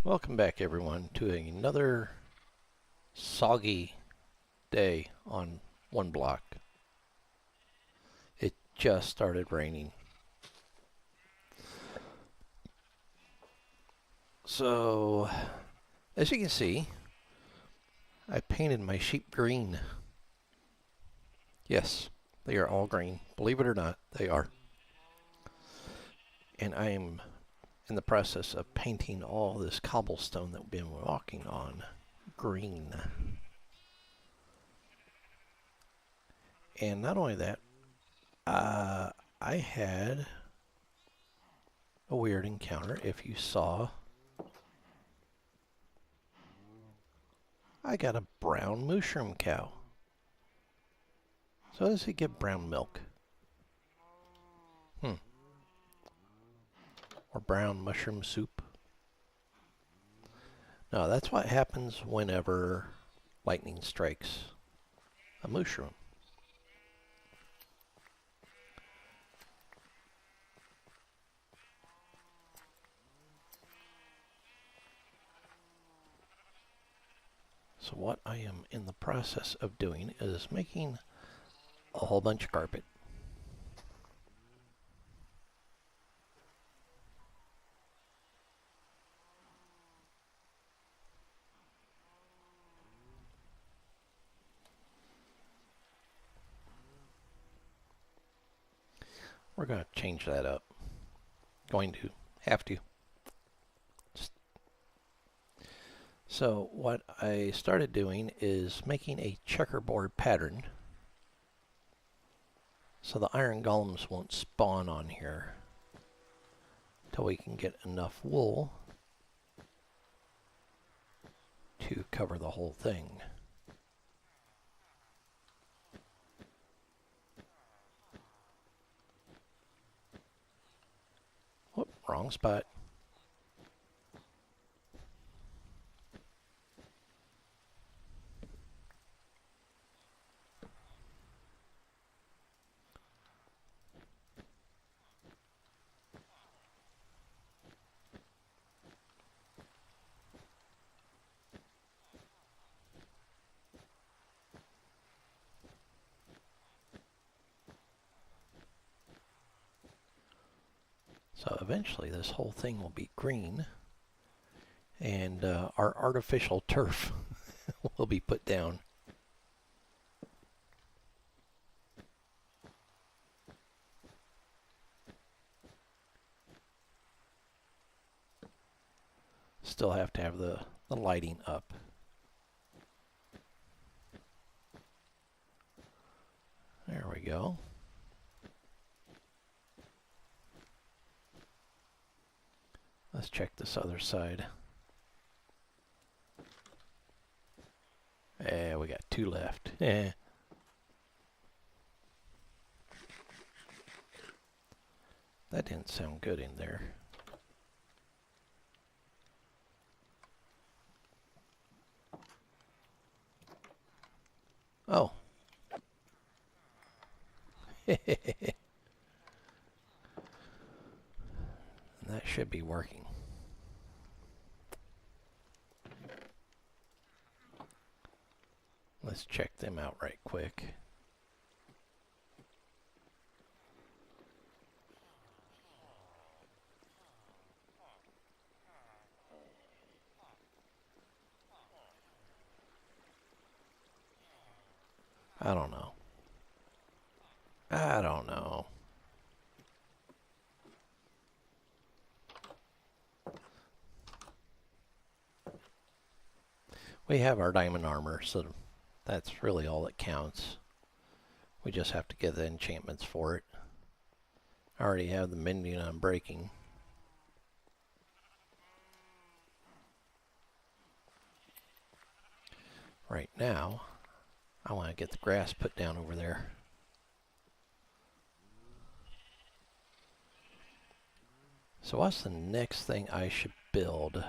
Welcome back everyone to another soggy day on one block. It just started raining. So, as you can see, I painted my sheep green. Yes, they are all green. Believe it or not, they are. And I am in the process of painting all this cobblestone that we've been walking on green. And not only that, I had a weird encounter. If you saw, I got a brown mushroom cow. So does it get brown milk? Or brown mushroom soup? No, that's what happens whenever lightning strikes a mushroom. So what I am in the process of doing is making a whole bunch of carpet. We're going to change that up. Going to. Have to. So what I started doing is making a checkerboard pattern so the iron golems won't spawn on here until we can get enough wool to cover the whole thing. Whoop, wrong spot. So eventually this whole thing will be green and our artificial turf will be put down. Still have to have the lighting up. There we go. Let's check this other side. We got 2 left. That didn't sound good in there. Oh. That should be working. Let's check them out right quick. I don't know. I don't know. We have our diamond armor, so that's really all that counts. We just have to get the enchantments for it. I already have the mending on breaking. Right now, I want to get the grass put down over there. So what's the next thing I should build?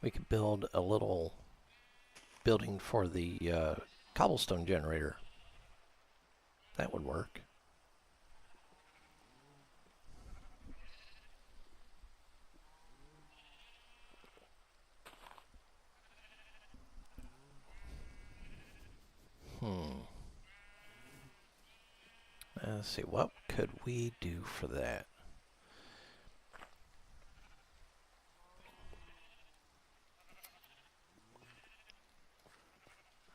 We could build a little building for the cobblestone generator. That would work. Let's see, what could we do for that?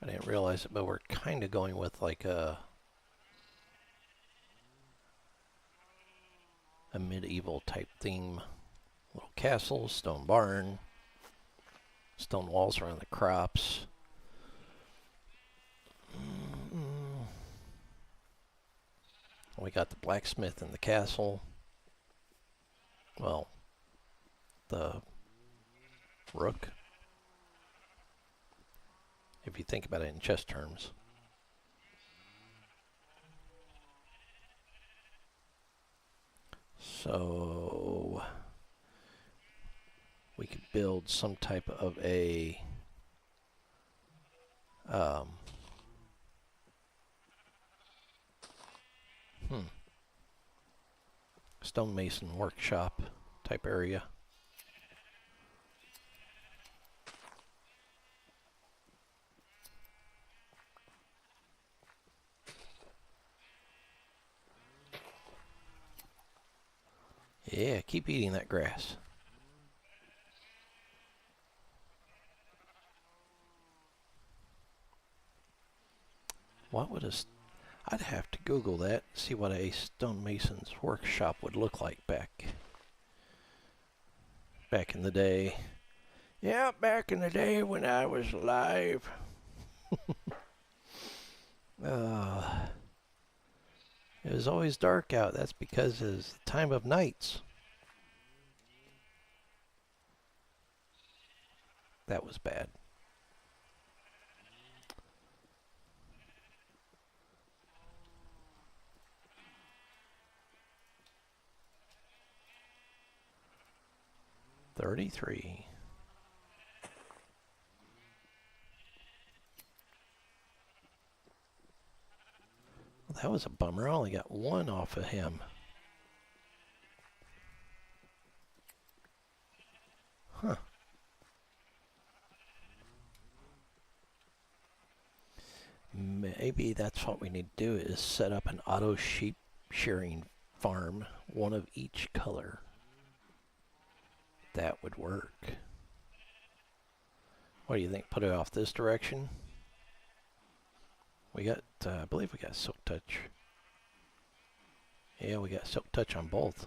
I didn't realize it, but we're kind of going with like a medieval type theme. Little castle, stone barn, stone walls around the crops. We got the blacksmith in the castle. Well, the rook, if you think about it in chess terms. So we could build some type of a stonemason workshop type area. Yeah, keep eating that grass. What would I'd have to Google that, see what a stonemason's workshop would look like back in the day. Yeah, back in the day when I was alive. It was always dark out. That's because it's the time of nights. That was bad. $33. Well, that was a bummer. I only got one off of him. Huh. Maybe that's what we need to do, is set up an auto sheep shearing farm, one of each color. That would work. What do you think? Put it off this direction? We got, I believe we got silk touch. Yeah, we got silk touch on both.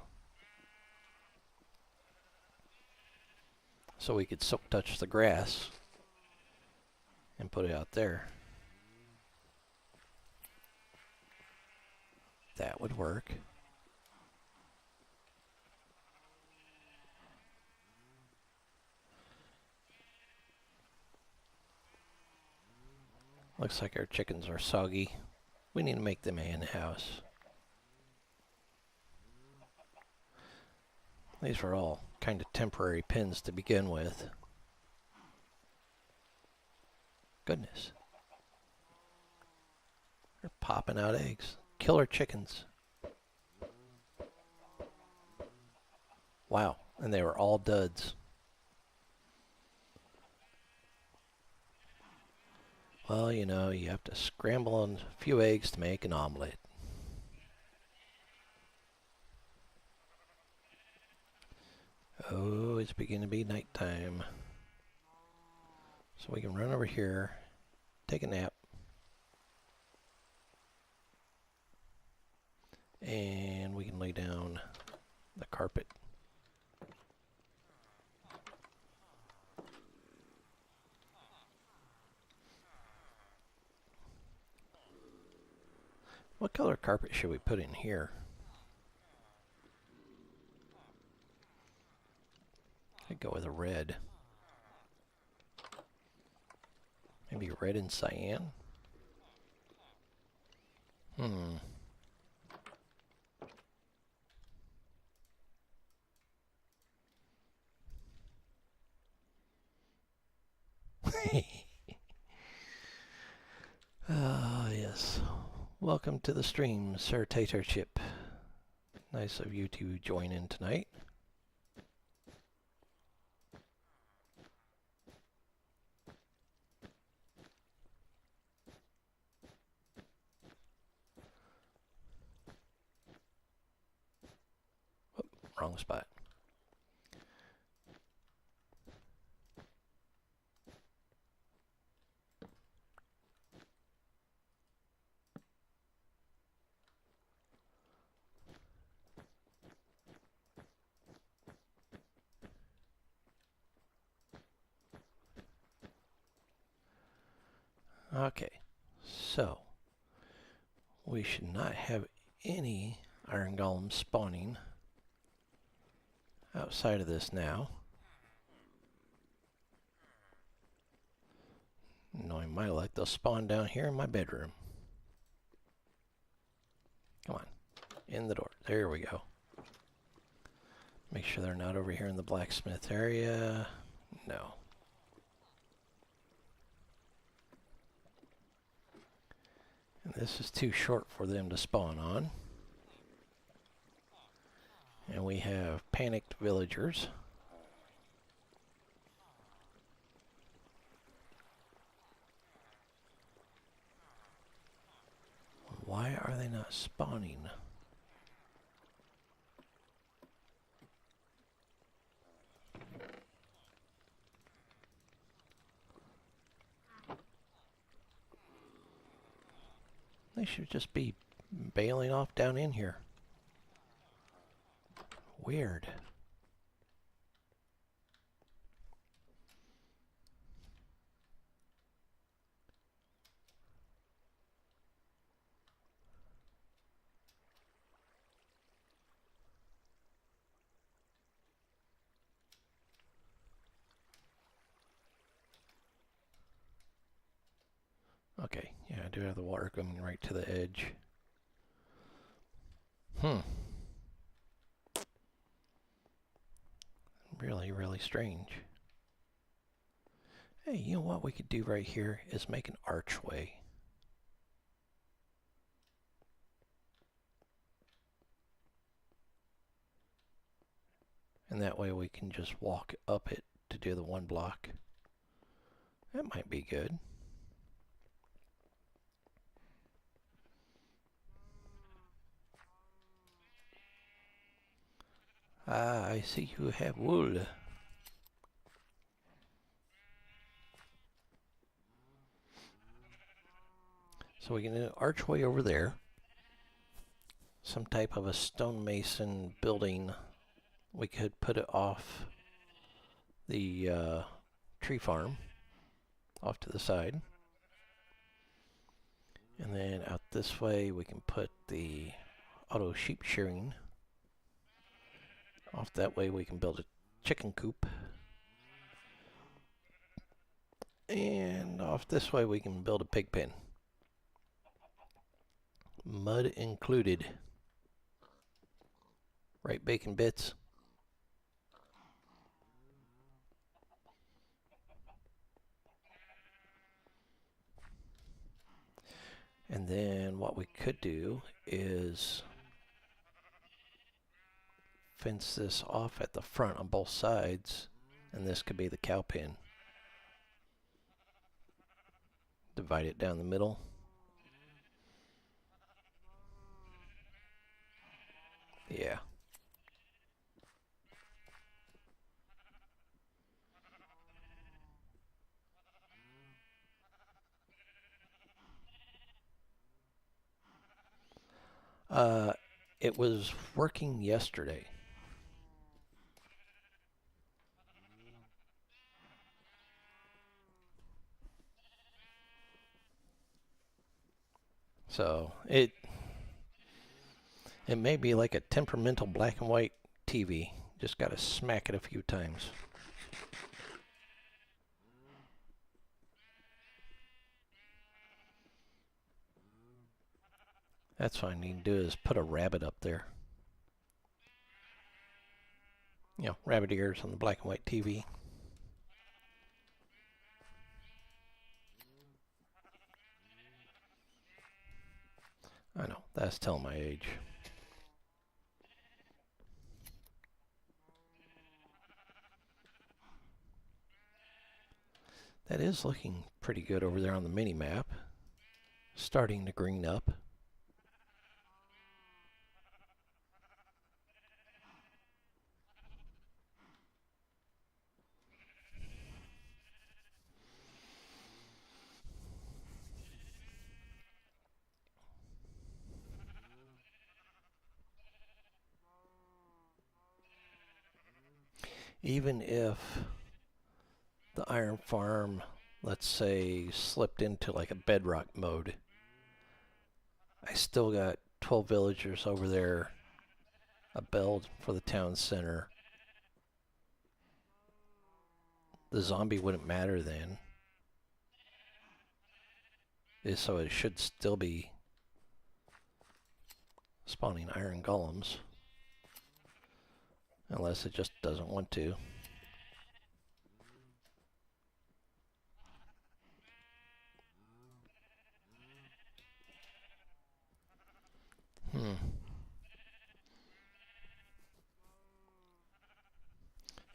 So we could silk touch the grass and put it out there. That would work. Looks like our chickens are soggy. We need to make them in house. These were all kind of temporary pins to begin with. Goodness. They're popping out eggs. Killer chickens. Wow. And they were all duds. Well, you know, you have to scramble on a few eggs to make an omelet. Oh, it's beginning to be nighttime. So we can run over here, take a nap, and we can lay down the carpet. What color carpet should we put in here? I'd go with a red. Maybe red and cyan? Ah, yes. Welcome to the stream, Sir Tater Chip. Nice of you to join in tonight. Oh, wrong spot. Okay, so we should not have any iron golems spawning outside of this now. Knowing my luck, they'll spawn down here in my bedroom. Come on, in the door. There we go. Make sure they're not over here in the blacksmith area. No. And this is too short for them to spawn on. And we have panicked villagers. Why are they not spawning? They should just be bailing off down in here. Weird. Okay, yeah, I do have the water coming right to the edge. Really, really strange. Hey, you know what we could do right here is make an archway. And that way we can just walk up it to do the one block. That might be good. Ah, I see you have wool. So we can do an archway over there. Some type of a stonemason building. We could put it off the tree farm, off to the side. And then out this way we can put the auto sheep shearing. Off that way we can build a chicken coop. And off this way we can build a pig pen. Mud included. Right, bacon bits? And then what we could do is fence this off at the front on both sides, and this could be the cow pen. Divide it down the middle. Yeah. It was working yesterday. So it may be like a temperamental black and white TV. Just got to smack it a few times. That's fine. You can do is put a rabbit up there. You know, rabbit ears on the black and white TV. I know, that's telling my age. That is looking pretty good over there on the mini-map. Starting to green up. Even if the iron farm, let's say, slipped into like a bedrock mode, I still got 12 villagers over there, a build for the town center. The zombie wouldn't matter then. So it should still be spawning iron golems. Unless it just doesn't want to.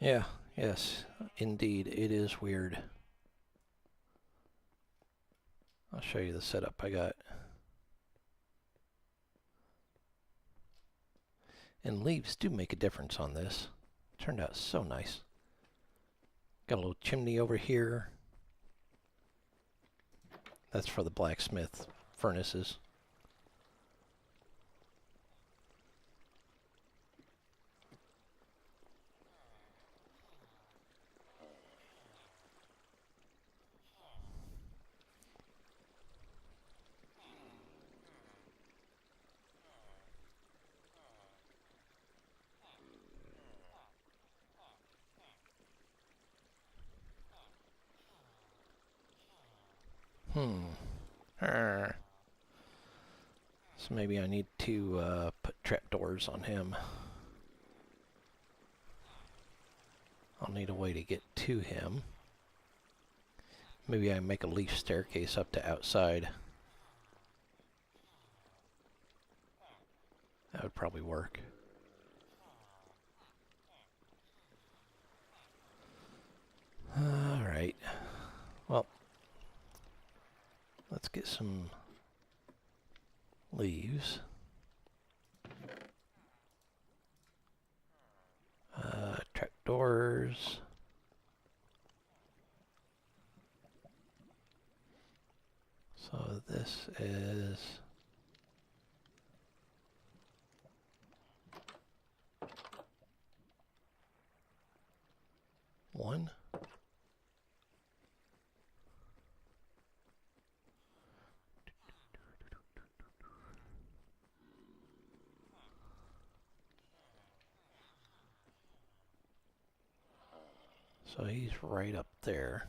Yeah, yes, indeed, it is weird. I'll show you the setup I got. And leaves do make a difference on this. Turned out so nice. Got a little chimney over here. That's for the blacksmith furnaces. So maybe I need to put trapdoors on him. I'll need a way to get to him. Maybe I make a leaf staircase up to outside. That would probably work. Alright. Well, let's get some leaves. Trapdoors. So this is one. So he's right up there.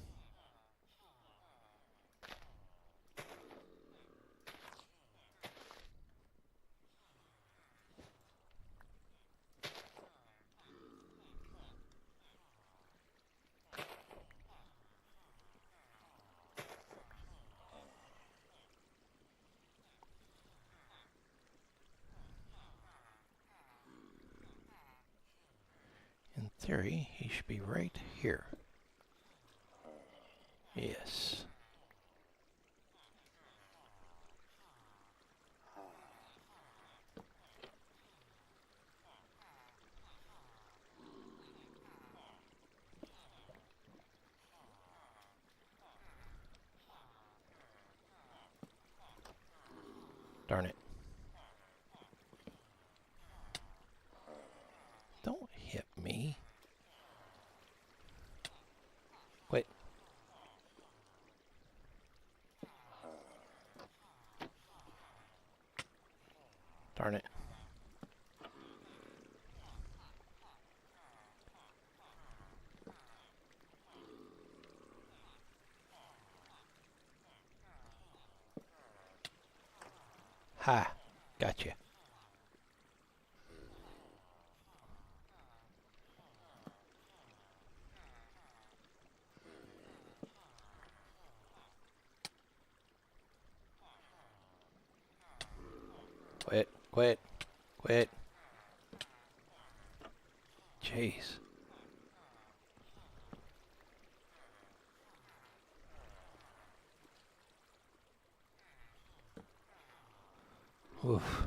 In theory, he should be right here. Yes. Darn it. Don't hit me. Wait. Darn it. Ha. Gotcha. Quit, quit, quit. Jeez. Oof.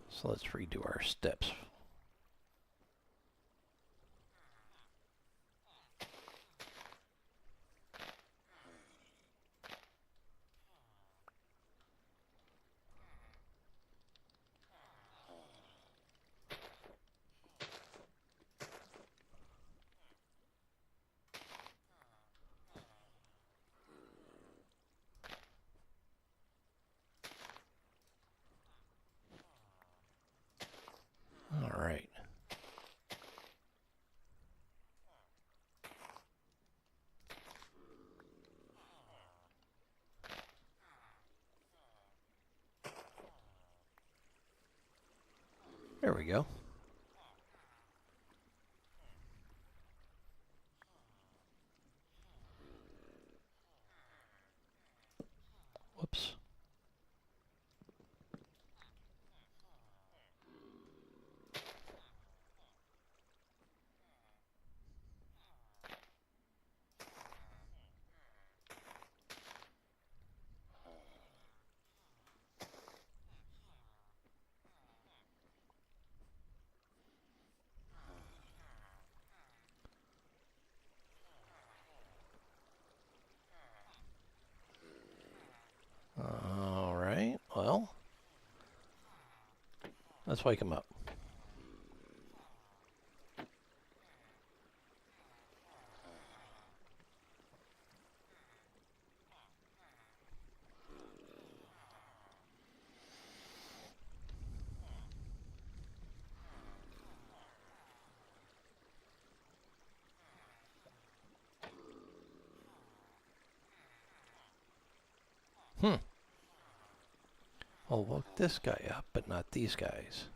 So let's redo our steps. All right. There we go. Whoops. All right. Well, let's wake him up. Hmm. I'll woke this guy up, but not these guys.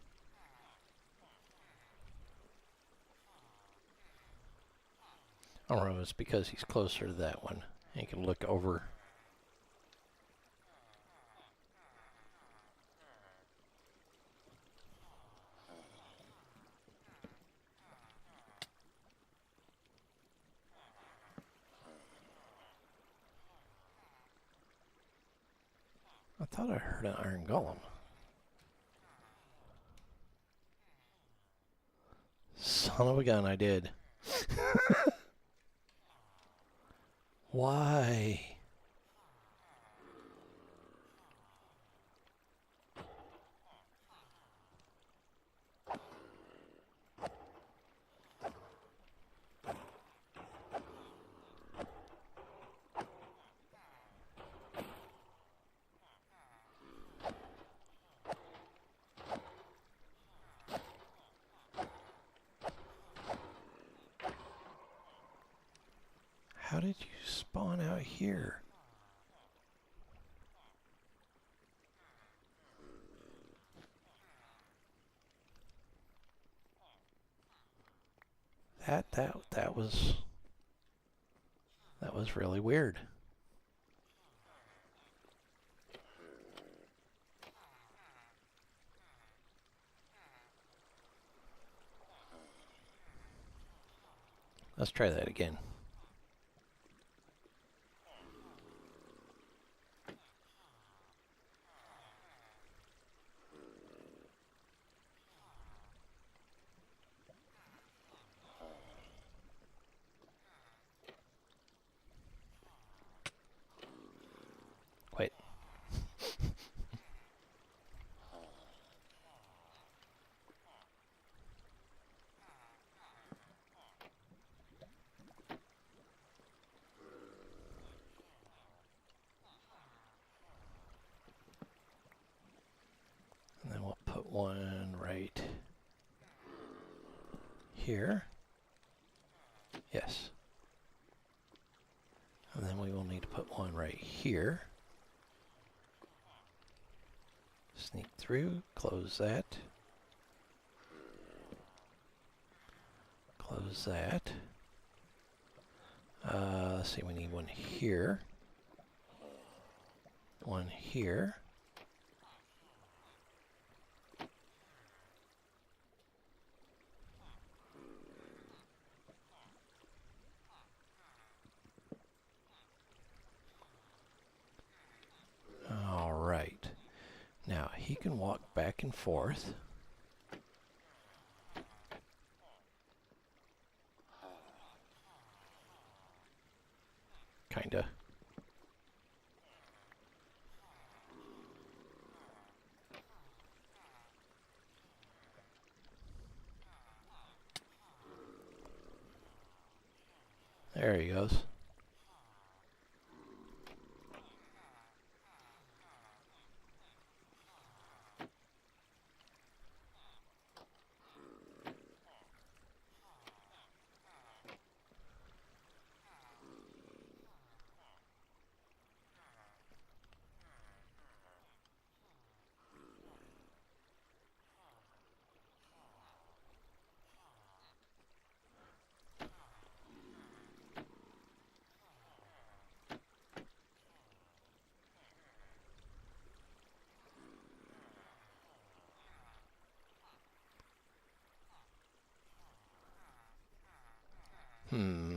I don't know, it's because he's closer to that one. He can look over. I thought I heard an iron golem. Son of a gun, I did. Why? How did you spawn out here? That was really weird. Let's try that again. Wait. And then we'll put one right here. Yes. And then we will need to put one right here. Sneak through, close that. Close that. Let's see, we need one here. One here. All right. Now he can walk back and forth. Kinda. There he goes. Hmm.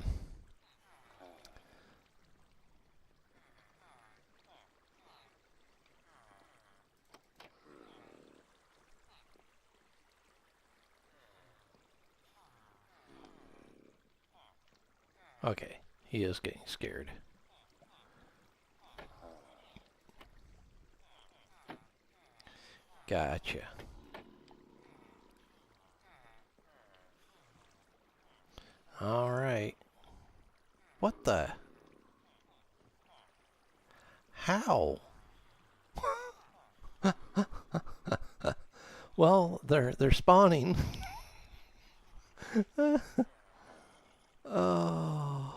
Okay, he is getting scared. Gotcha. All right. What the? How? Well, they're spawning. Oh.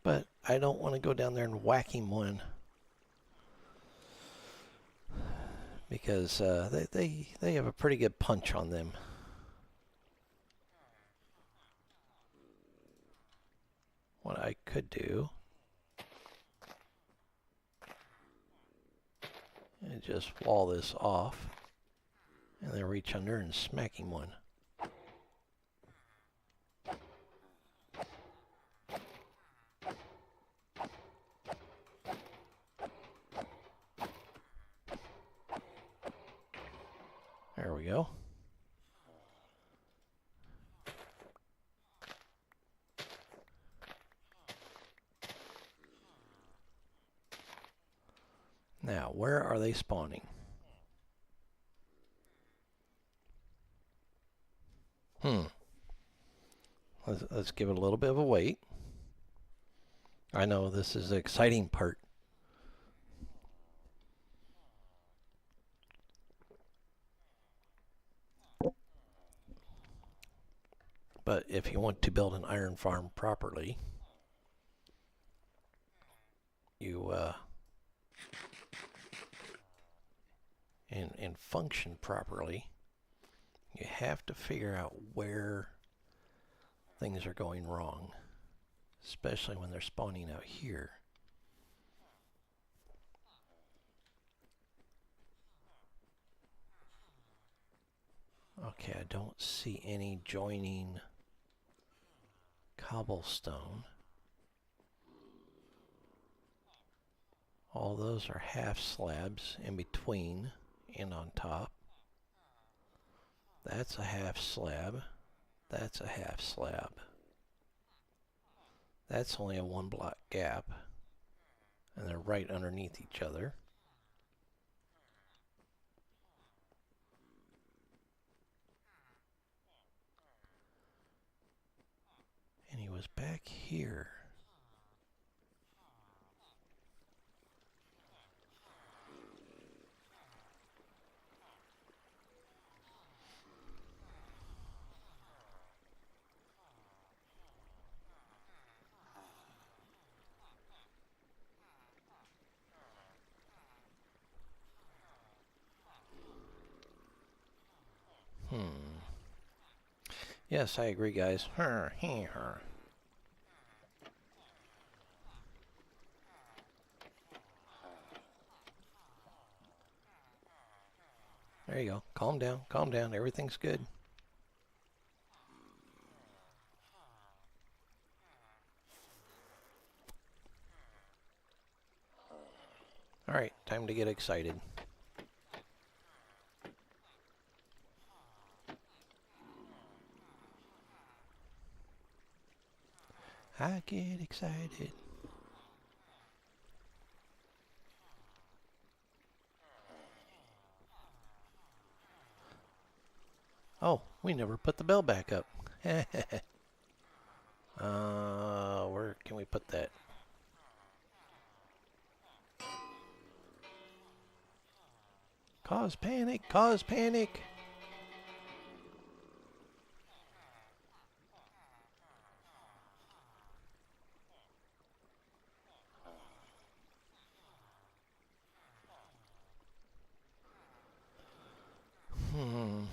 But I don't want to go down there and whack him one. Because they have a pretty good punch on them. What I could do is just wall this off and then reach under and smack him one. There we go. Now, where are they spawning? Let's give it a little bit of a wait. I know this is the exciting part. But if you want to build an iron farm properly, you and function properly, you have to figure out where things are going wrong, especially when they're spawning out here. Okay, I don't see any joining cobblestone. All those are half slabs in between and on top. That's a half slab. That's a half slab. That's only a 1 block gap. And they're right underneath each other. And he was back here. Yes, I agree, guys. There you go. Calm down. Calm down. Everything's good. All right, time to get excited. I get excited. Oh, we never put the bell back up. Where can we put that? Cause panic, cause panic. Hmm.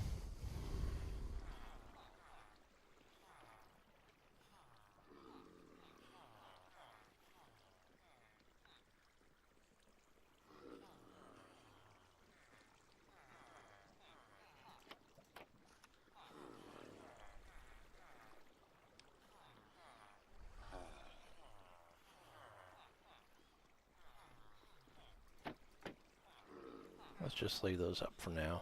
Let's just leave those up for now.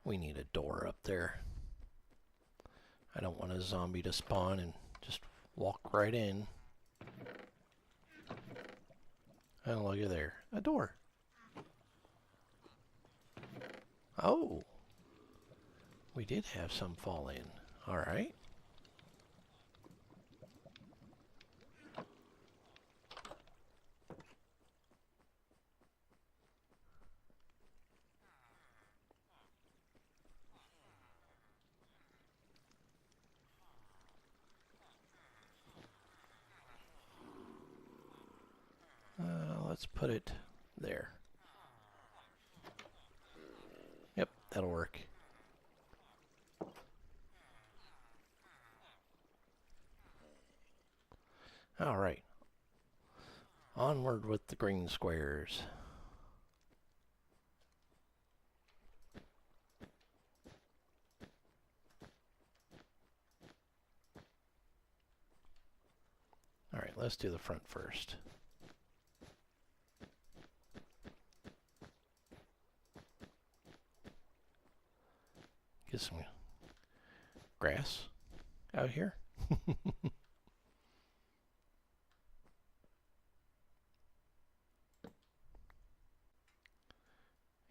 We need a door up there. I don't want a zombie to spawn and just walk right in. And look at there. A door. Oh. We did have some fall in. Alright. Let's put it there. Yep, that'll work. Alright. Onward with the green squares. Alright, let's do the front first. Get some grass out here.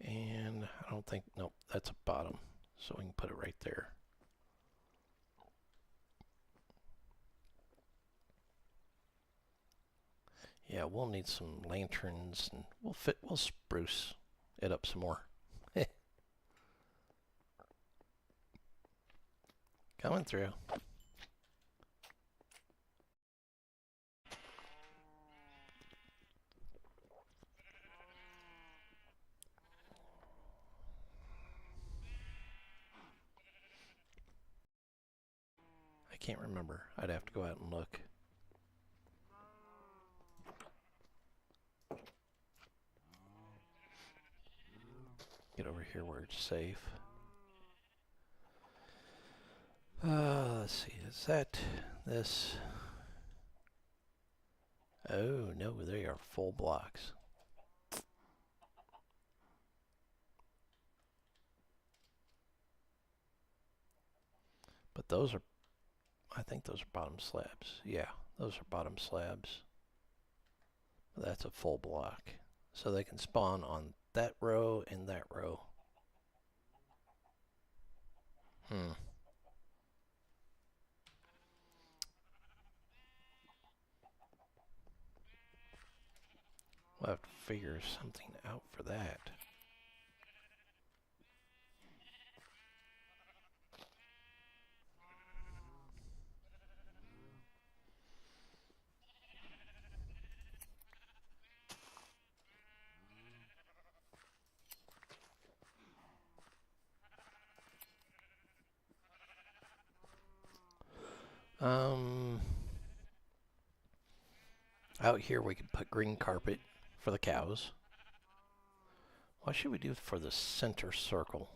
And I don't think, nope, that's a bottom. So we can put it right there. Yeah, we'll need some lanterns and we'll spruce it up some more. Coming through. I can't remember. I'd have to go out and look. Get over here where it's safe. Let's see, is that this? Oh no, they are full blocks. But those are, I think those are bottom slabs. Yeah, those are bottom slabs. That's a full block. So they can spawn on that row and that row. Hmm. We'll have to figure something out for that. Um, Out here we can put green carpet for the cows. What should we do for the center circle?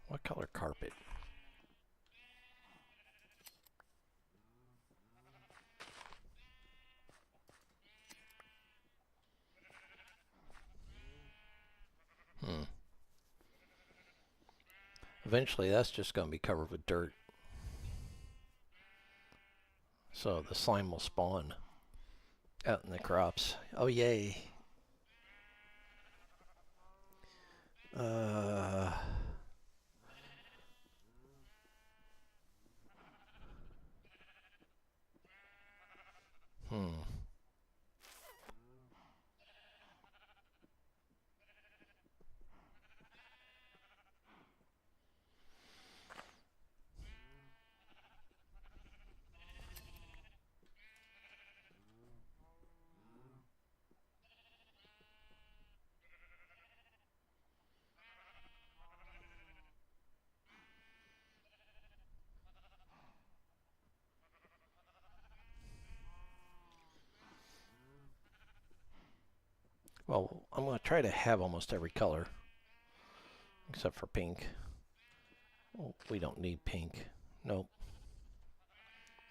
What color carpet? Eventually that's just going to be covered with dirt. So the slime will spawn out in the crops. Oh, yay. Uh, hmm. Well, I'm going to try to have almost every color except for pink. Oh, we don't need pink. Nope.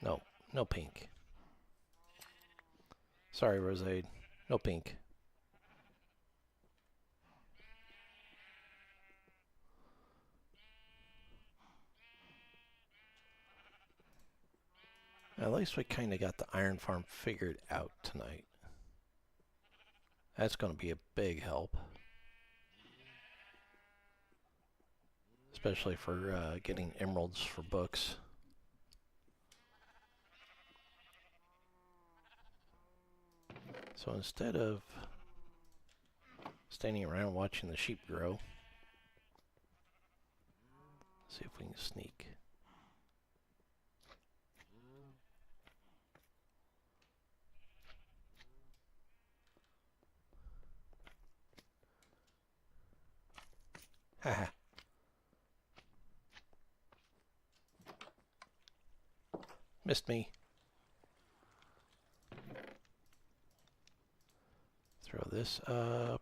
Nope. No pink. Sorry, Rosade. No pink. At least we kind of got the iron farm figured out tonight. That's going to be a big help. Especially for getting emeralds for books. So instead of standing around watching the sheep grow, see if we can sneak. Haha. Missed me. Throw this up.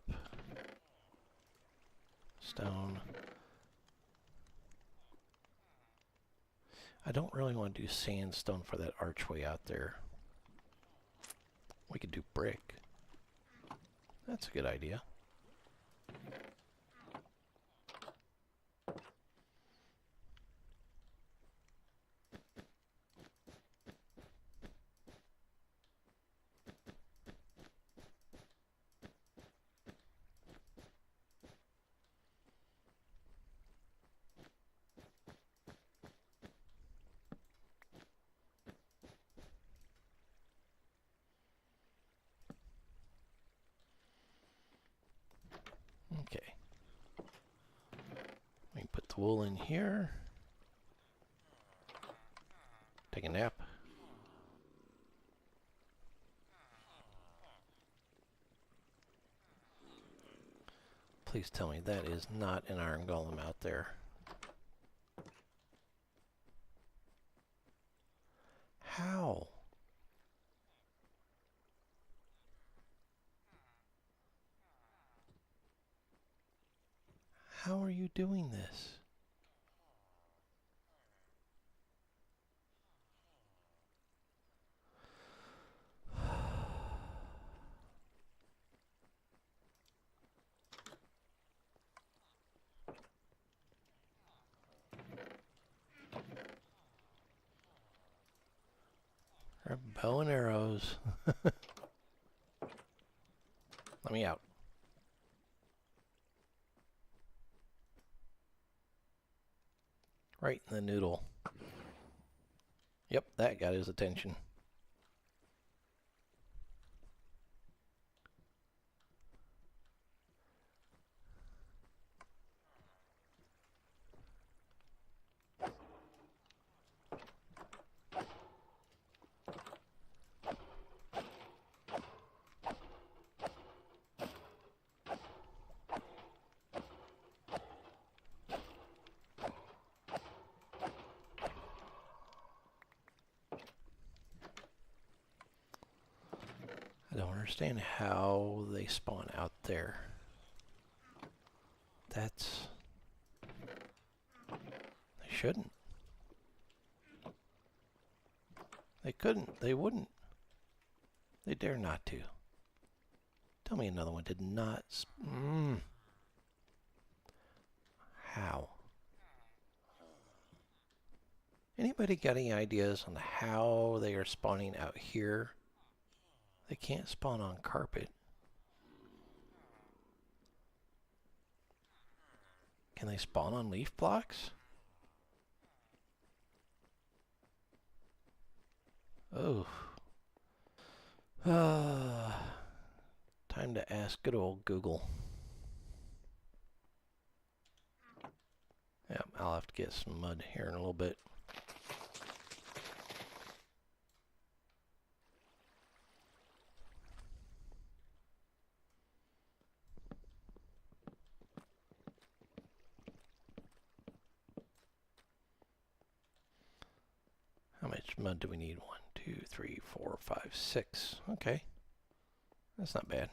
Stone. I don't really want to do sandstone for that archway out there. We could do brick. That's a good idea. Okay. We can put the wool in here. Take a nap. Please tell me that is not an iron golem out there. How? How are you doing this? Bow and arrows. Let me out. Right in the noodle. Yep, that got his attention. understand how they spawn out there. That's... They shouldn't. They couldn't. They wouldn't. They dare not to. Tell me another one did not... How? Anybody got any ideas on how they are spawning out here? They can't spawn on carpet. Can they spawn on leaf blocks? Oh. Time to ask good old Google. Yep, I'll have to get some mud here in a little bit. How much mud do we need? 1, 2, 3, 4, 5, 6. Okay. That's not bad.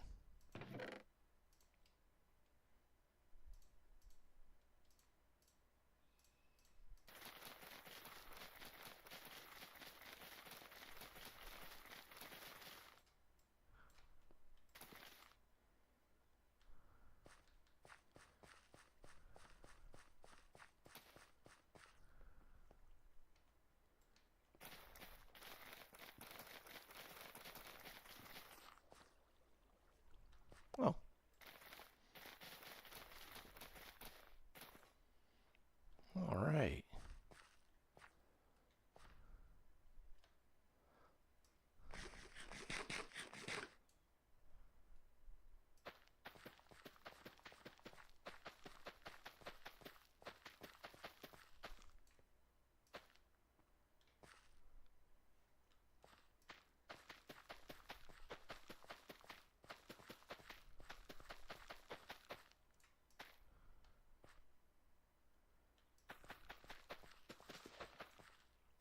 Oh. All right.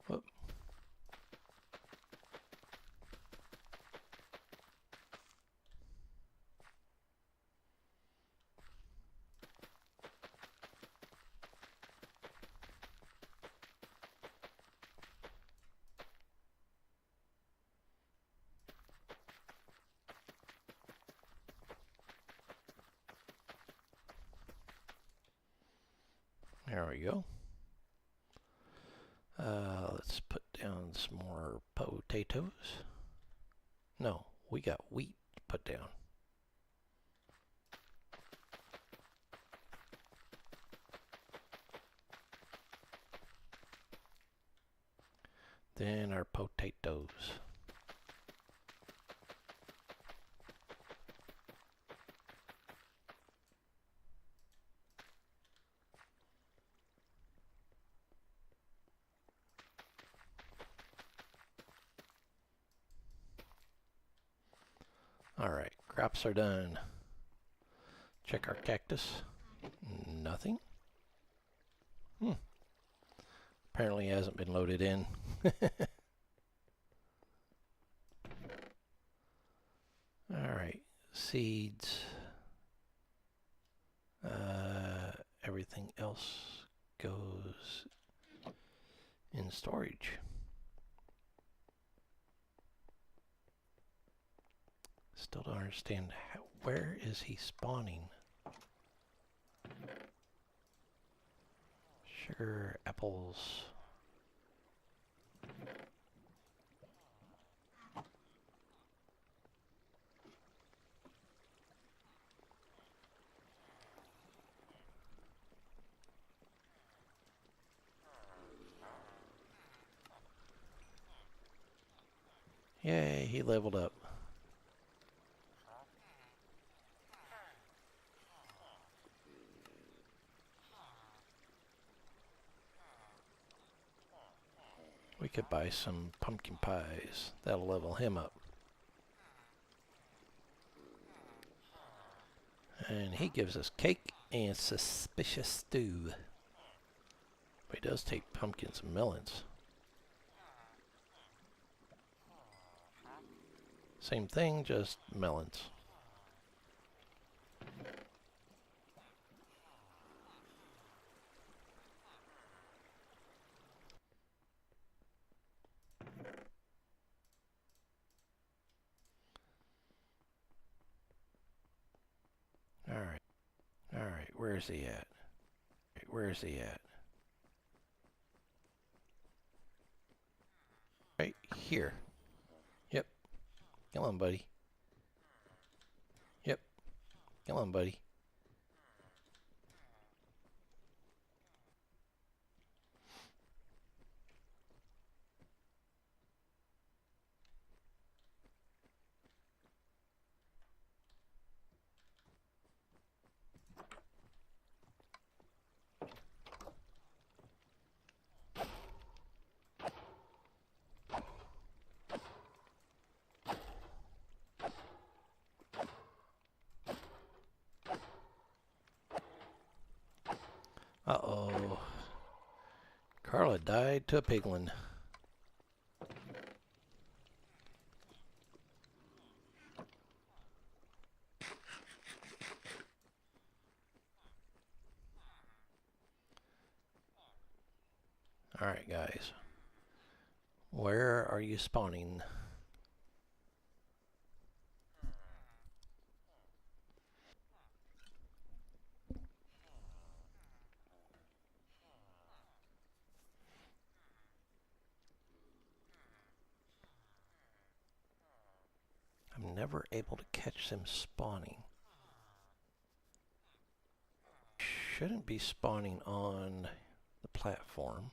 Whoop. There we go. Let's put down some more potatoes. No, we got wheat put down. Then our potatoes. Alright, crops are done. Check our cactus. Nothing. Apparently it hasn't been loaded in. Alright, seeds. Everything else goes in storage. Still don't understand how, where is he spawning? Sugar, apples. Yay, he leveled up. We could buy some pumpkin pies. That'll level him up. And he gives us cake and suspicious stew. But he does take pumpkins and melons. Same thing, just melons. Alright. Alright, where's he at? Where's he at? Right here. Yep. Come on, buddy. Yep. Come on, buddy. Uh-oh. Carla died to a piglin. Alright, guys. Where are you spawning? I'm never able to catch them spawning. Shouldn't be spawning on the platform.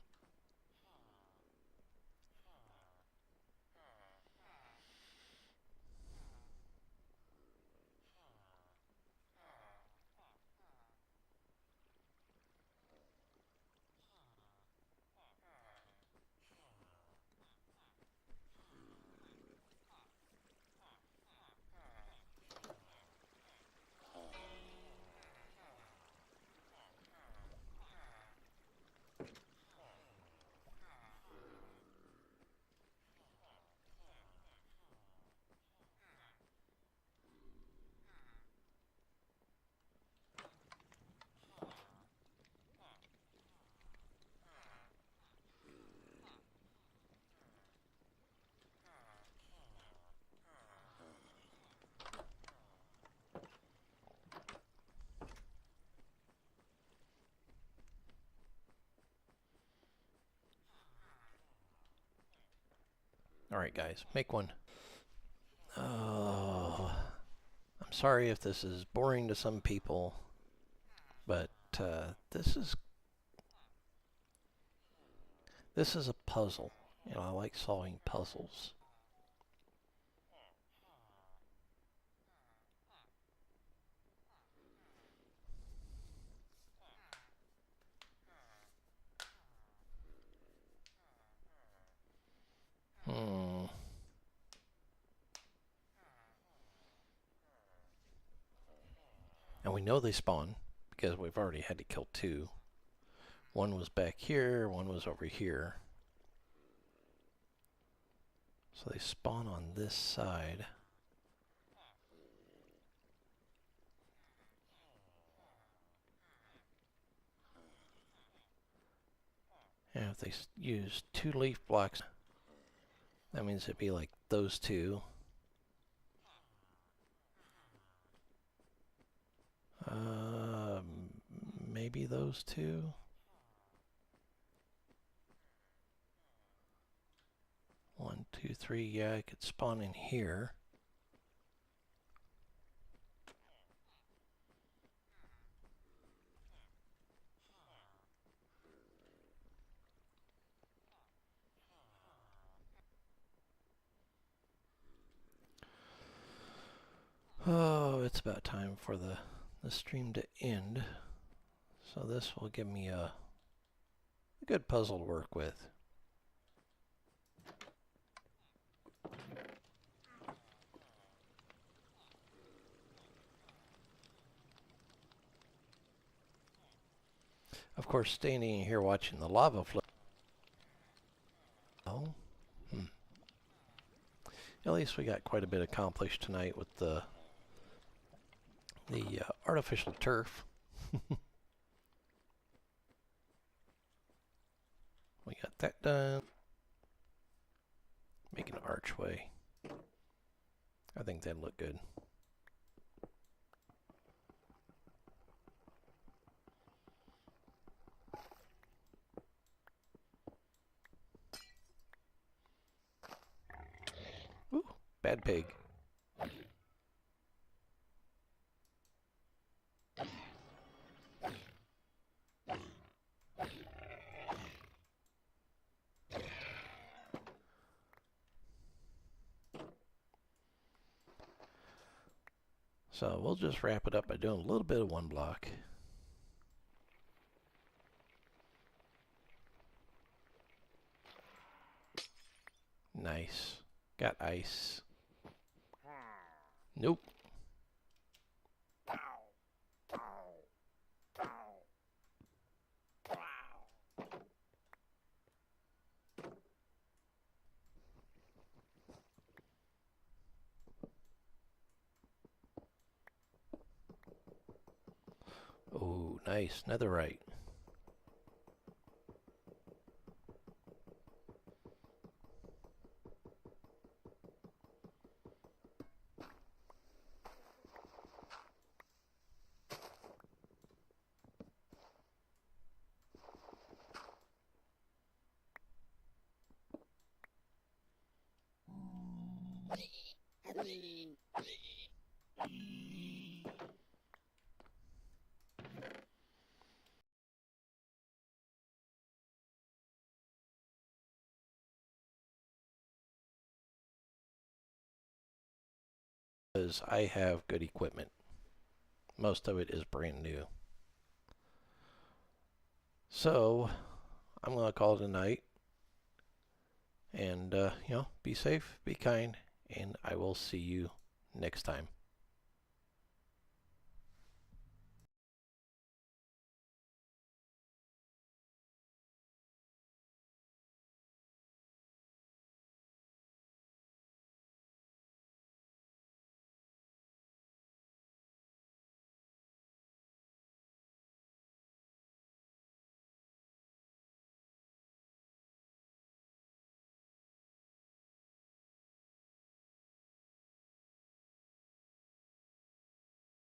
Alright, guys, make one. Oh, I'm sorry if this is boring to some people, but this is a puzzle. You know, I like solving puzzles. And we know they spawn because we've already had to kill two. One was back here, one was over here. So they spawn on this side. And if they use 2 leaf blocks, that means it'd be like those two. Maybe those two. One, two, three. Yeah, I could spawn in here. Oh, it's about time for the stream to end. So this will give me a good puzzle to work with. Of course, standing here watching the lava flow. Oh, at least least we got quite a bit accomplished tonight with the artificial turf. We got that done. Make an archway. I think that'd look good. Ooh, bad pig. So we'll just wrap it up by doing a little bit of one block. Nice. Got ice. Nope. Oh, nice. Netherite. Because I have good equipment. Most of it is brand new. So I'm going to call it a night. And, be safe, be kind, and I will see you next time.